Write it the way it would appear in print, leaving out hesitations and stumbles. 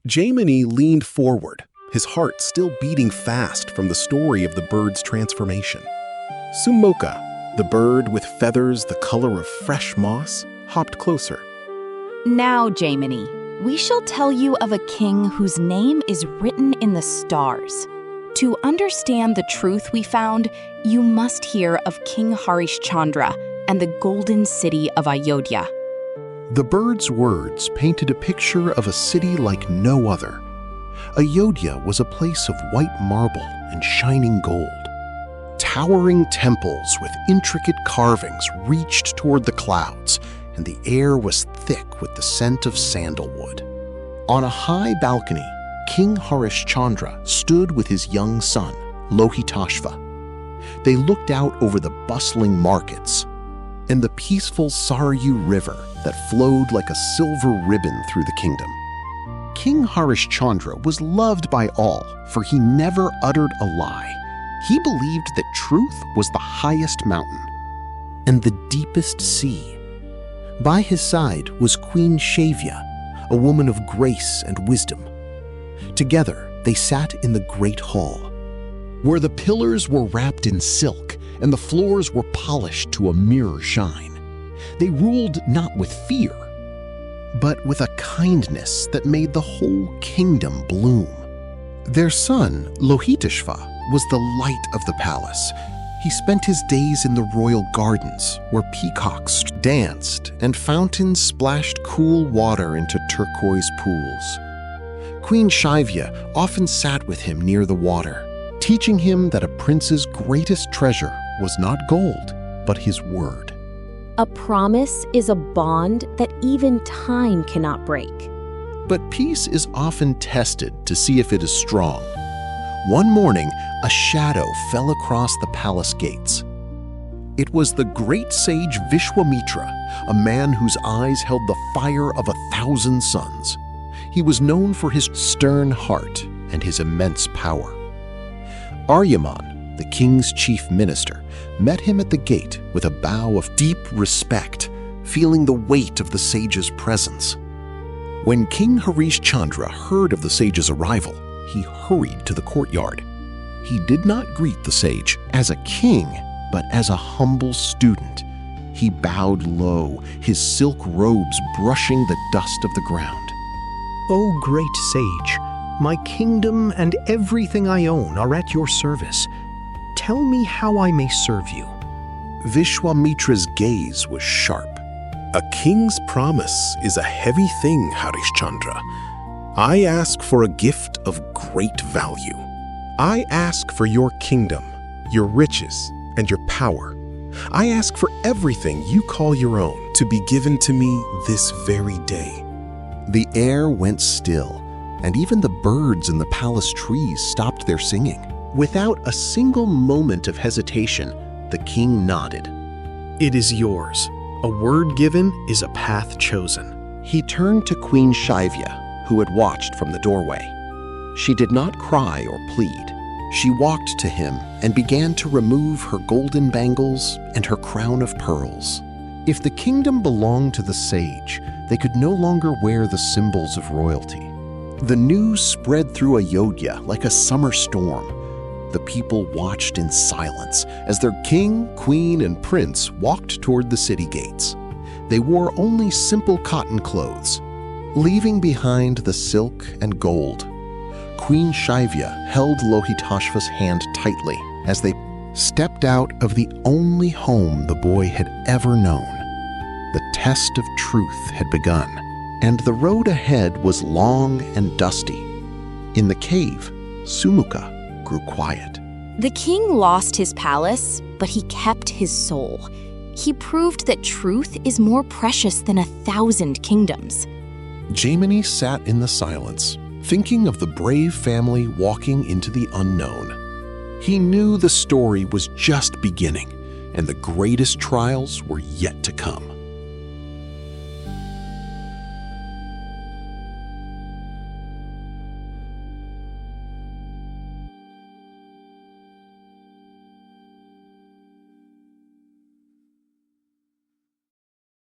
Jaimini leaned forward, his heart still beating fast from the story of the bird's transformation. Sumukha, the bird with feathers the color of fresh moss, hopped closer. Now, Jaimini, we shall tell you of a king whose name is written in the stars. To understand the truth we found, you must hear of King Harishchandra and the golden city of Ayodhya. The bird's words painted a picture of a city like no other. Ayodhya was a place of white marble and shining gold. Towering temples with intricate carvings reached toward the clouds, and the air was thick with the scent of sandalwood. On a high balcony, King Harishchandra stood with his young son, Lohitashva. They looked out over the bustling markets and the peaceful Saryu River that flowed like a silver ribbon through the kingdom. King Harishchandra was loved by all, for he never uttered a lie. He believed that truth was the highest mountain and the deepest sea. By his side was Queen Shavya, a woman of grace and wisdom. Together, they sat in the great hall, where the pillars were wrapped in silk and the floors were polished to a mirror shine. They ruled not with fear, but with a kindness that made the whole kingdom bloom. Their son, Lohitashva, was the light of the palace. He spent his days in the royal gardens, where peacocks danced and fountains splashed cool water into turquoise pools. Queen Shavya often sat with him near the water, teaching him that a prince's greatest treasure was not gold, but his word. A promise is a bond that even time cannot break. But peace is often tested to see if it is strong. One morning, a shadow fell across the palace gates. It was the great sage Vishwamitra, a man whose eyes held the fire of 1,000 suns. He was known for his stern heart and his immense power. Aryaman, the king's chief minister, met him at the gate with a bow of deep respect, feeling the weight of the sage's presence. When King Harishchandra heard of the sage's arrival, he hurried to the courtyard. He did not greet the sage as a king, but as a humble student. He bowed low, his silk robes brushing the dust of the ground. O great sage, my kingdom and everything I own are at your service. Tell me how I may serve you. Vishwamitra's gaze was sharp. A king's promise is a heavy thing, Harishchandra. I ask for a gift of great value. I ask for your kingdom, your riches, and your power. I ask for everything you call your own to be given to me this very day. The air went still, and even the birds in the palace trees stopped their singing. Without a single moment of hesitation, the king nodded. It is yours. A word given is a path chosen. He turned to Queen Shavya, who had watched from the doorway. She did not cry or plead. She walked to him and began to remove her golden bangles and her crown of pearls. If the kingdom belonged to the sage, they could no longer wear the symbols of royalty. The news spread through Ayodhya like a summer storm. The people watched in silence as their king, queen, and prince walked toward the city gates. They wore only simple cotton clothes, leaving behind the silk and gold. Queen Shavya held Lohitashva's hand tightly as they stepped out of the only home the boy had ever known. The test of truth had begun, and the road ahead was long and dusty. In the cave, Sumukha grew quiet. The king lost his palace, but he kept his soul. He proved that truth is more precious than 1,000 kingdoms. Jaimini sat in the silence, thinking of the brave family walking into the unknown. He knew the story was just beginning, and the greatest trials were yet to come.